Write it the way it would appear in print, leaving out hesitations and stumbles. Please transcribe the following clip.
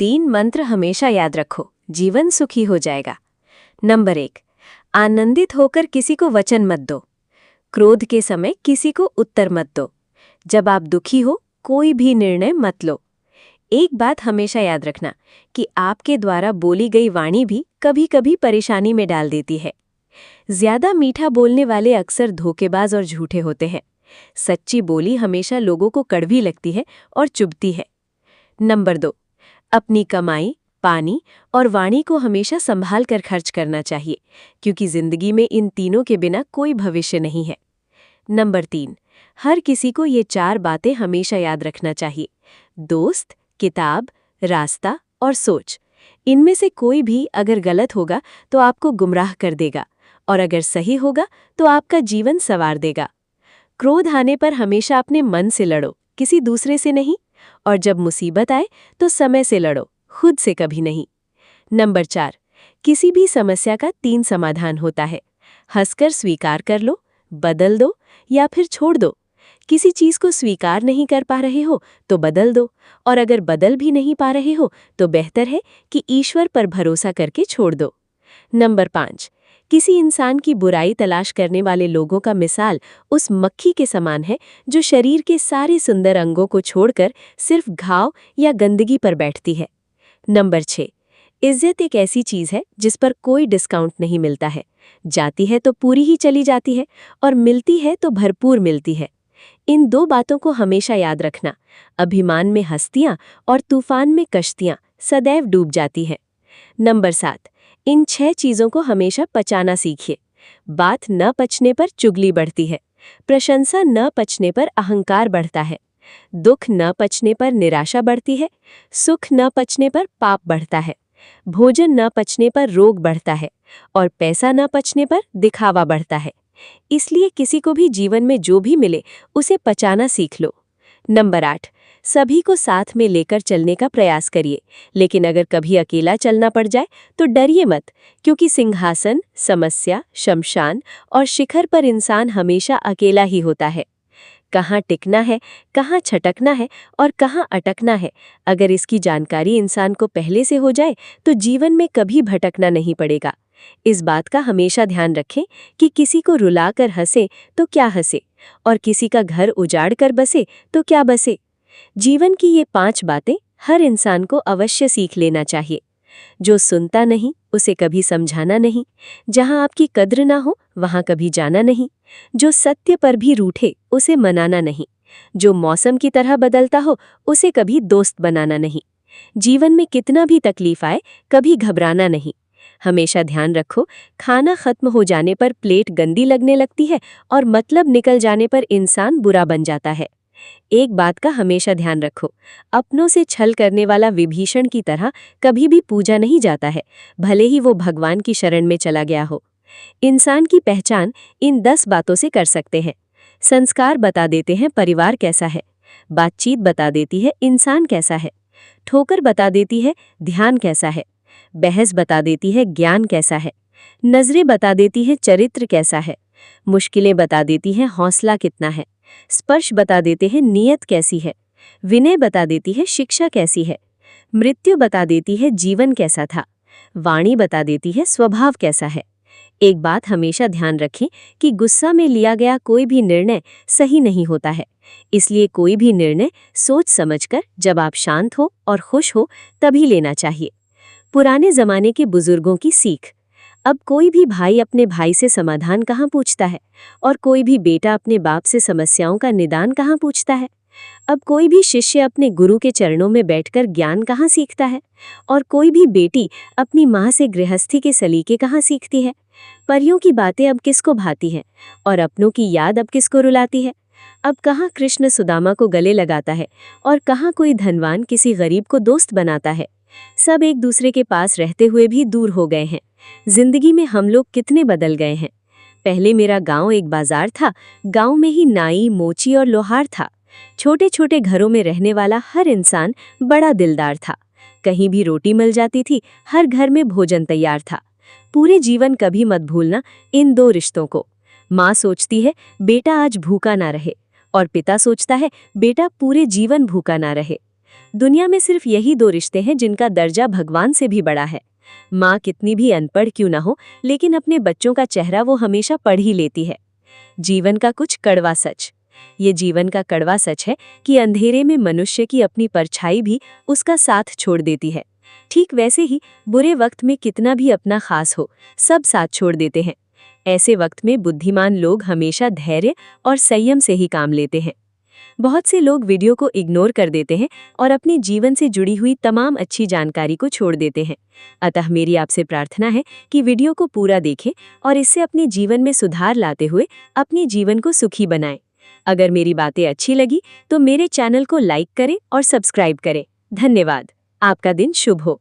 3 मंत्र हमेशा याद रखो, जीवन सुखी हो जाएगा। नंबर 1, आनंदित होकर किसी को वचन मत दो। क्रोध के समय किसी को उत्तर मत दो। जब आप दुखी हो, कोई भी निर्णय मत लो। एक बात हमेशा याद रखना कि आपके द्वारा बोली गई वाणी भी कभी-कभी परेशानी में डाल देती है। ज्यादा मीठा बोलने वाले अक्सर धोखेबाज और झूठे होते हैं। सच्ची बोली हमेशा लोगों को कड़वी लगती है और चुभती है। नंबर 2, अपनी कमाई, पानी और वाणी को हमेशा संभाल कर खर्च करना चाहिए, क्योंकि जिंदगी में इन तीनों के बिना कोई भविष्य नहीं है। नंबर 3, हर किसी को ये 4 बातें हमेशा याद रखना चाहिए: दोस्त, किताब, रास्ता और सोच। इनमें से कोई भी अगर गलत होगा तो आपको गुमराह कर देगा, और अगर सही होगा तो आपका जीवन संवार देगा। क्रोध आने पर हमेशा अपने मन से लड़ो, किसी दूसरे से नहीं। और जब मुसीबत आए तो समय से लड़ो, खुद से कभी नहीं। नंबर 4, किसी भी समस्या का 3 समाधान होता है: हंसकर स्वीकार कर लो, बदल दो या फिर छोड़ दो। किसी चीज को स्वीकार नहीं कर पा रहे हो तो बदल दो, और अगर बदल भी नहीं पा रहे हो तो बेहतर है कि ईश्वर पर भरोसा करके छोड़ दो। नंबर 5, किसी इंसान की बुराई तलाश करने वाले लोगों का मिसाल उस मक्खी के समान है जो शरीर के सारे सुंदर अंगों को छोड़कर सिर्फ घाव या गंदगी पर बैठती है। नंबर 6, इज्जत एक ऐसी चीज है जिस पर कोई डिस्काउंट नहीं मिलता है। जाती है तो पूरी ही चली जाती है, और मिलती है तो भरपूर मिलती है। इन 2 बातों को हमेशा याद रखना: अभिमान में हस्तियां और तूफान में कश्तियां सदैव डूब जाती हैं। नंबर 7, इन 6 चीजों को हमेशा पचाना सीखिए। बात न पचने पर चुगली बढ़ती है, प्रशंसा न पचने पर अहंकार बढ़ता है, दुख न पचने पर निराशा बढ़ती है, सुख न पचने पर पाप बढ़ता है, भोजन न पचने पर रोग बढ़ता है, और पैसा न पचने पर दिखावा बढ़ता है। इसलिए किसी को भी जीवन में जो भी मिले उसे पचाना सीख लो। नंबर 8, सभी को साथ में लेकर चलने का प्रयास करिए, लेकिन अगर कभी अकेला चलना पड़ जाए तो डरिए मत, क्योंकि सिंहासन, समस्या, शमशान और शिखर पर इंसान हमेशा अकेला ही होता है। कहाँ टिकना है, कहाँ छटकना है और कहाँ अटकना है, अगर इसकी जानकारी इंसान को पहले से हो जाए तो जीवन में कभी भटकना नहीं पड़ेगा। इस बात का हमेशा ध्यान रखें कि किसी को रुलाकर हंसे तो क्या हंसे, और किसी का घर उजाड़ कर बसे तो क्या बसे। जीवन की ये 5 बातें हर इंसान को अवश्य सीख लेना चाहिए। जो सुनता नहीं उसे कभी समझाना नहीं, जहां आपकी कद्र ना हो वहां कभी जाना नहीं, जो सत्य पर भी रूठे उसे मनाना नहीं, जो मौसम की तरह बदलता हो उसे कभी दोस्त बनाना नहीं। जीवन में कितना भी तकलीफ आए कभी घबराना नहीं। हमेशा ध्यान रखो, खाना खत्म हो जाने पर प्लेट गंदी लगने लगती है, और मतलब निकल जाने पर इंसान बुरा बन जाता है। एक बात का हमेशा ध्यान रखो, अपनों से छल करने वाला विभीषण की तरह कभी भी पूजा नहीं जाता है, भले ही वो भगवान की शरण में चला गया हो। इंसान की पहचान इन 10 बातों से कर सकते हैं। संस्कार बता देते हैं परिवार कैसा है, बातचीत बता देती है इंसान कैसा है, ठोकर बता देती है ध्यान कैसा है, बहस बता देती है ज्ञान कैसा है, नजरें बता देती है चरित्र कैसा है, मुश्किलें बता देती हैं हौसला कितना है, स्पर्श बता देते हैं नीयत कैसी है, विनय बता देती है शिक्षा कैसी है, मृत्यु बता देती है जीवन कैसा था, वाणी बता देती है स्वभाव कैसा है। एक बात हमेशा ध्यान रखें कि गुस्सा में लिया गया कोई भी निर्णय सही नहीं होता है, इसलिए कोई भी निर्णय सोच समझकर, जब आप शांत हो और खुश हो तभी लेना चाहिए। पुराने जमाने के बुजुर्गों की सीख: अब कोई भी भाई अपने भाई से समाधान कहाँ पूछता है, और कोई भी बेटा अपने बाप से समस्याओं का निदान कहाँ पूछता है। अब कोई भी शिष्य अपने गुरु के चरणों में बैठकर ज्ञान कहाँ सीखता है, और कोई भी बेटी अपनी माँ से गृहस्थी के सलीके कहाँ सीखती है। परियों की बातें अब किसको भाती हैं, और अपनों की याद अब किसको रुलाती है। अब कहाँ कृष्ण सुदामा को गले लगाता है, और कहाँ कोई धनवान किसी गरीब को दोस्त बनाता है। सब एक दूसरे के पास रहते हुए भी दूर हो गए हैं। जिंदगी में हम लोग कितने बदल गए हैं। पहले मेरा गांव एक बाजार था, गांव में ही नाई, मोची और लोहार था। छोटे छोटे घरों में रहने वाला हर इंसान बड़ा दिलदार था। कहीं भी रोटी मिल जाती थी, हर घर में भोजन तैयार था। पूरे जीवन कभी मत भूलना इन 2 रिश्तों को। माँ सोचती है बेटा आज भूखा ना रहे, और पिता सोचता है बेटा पूरे जीवन भूखा ना रहे। दुनिया में सिर्फ यही 2 रिश्ते हैं जिनका दर्जा भगवान से भी बड़ा है। माँ कितनी भी अनपढ़ क्यों ना हो, लेकिन अपने बच्चों का चेहरा वो हमेशा पढ़ ही लेती है। जीवन का कुछ कड़वा सच। ये जीवन का कड़वा सच है कि अंधेरे में मनुष्य की अपनी परछाई भी उसका साथ छोड़ देती है। ठीक वैसे ही बुरे वक्त में कितना भी अपना खास हो, सब साथ छोड़ देते हैं। ऐसे वक्त में बुद्धिमान लोग हमेशा धैर्य और संयम से ही काम लेते हैं। बहुत से लोग वीडियो को इग्नोर कर देते हैं और अपने जीवन से जुड़ी हुई तमाम अच्छी जानकारी को छोड़ देते हैं। अतः मेरी आपसे प्रार्थना है कि वीडियो को पूरा देखें और इससे अपने जीवन में सुधार लाते हुए अपने जीवन को सुखी बनाएं। अगर मेरी बातें अच्छी लगी तो मेरे चैनल को लाइक करें और सब्सक्राइब करें। धन्यवाद। आपका दिन शुभ हो।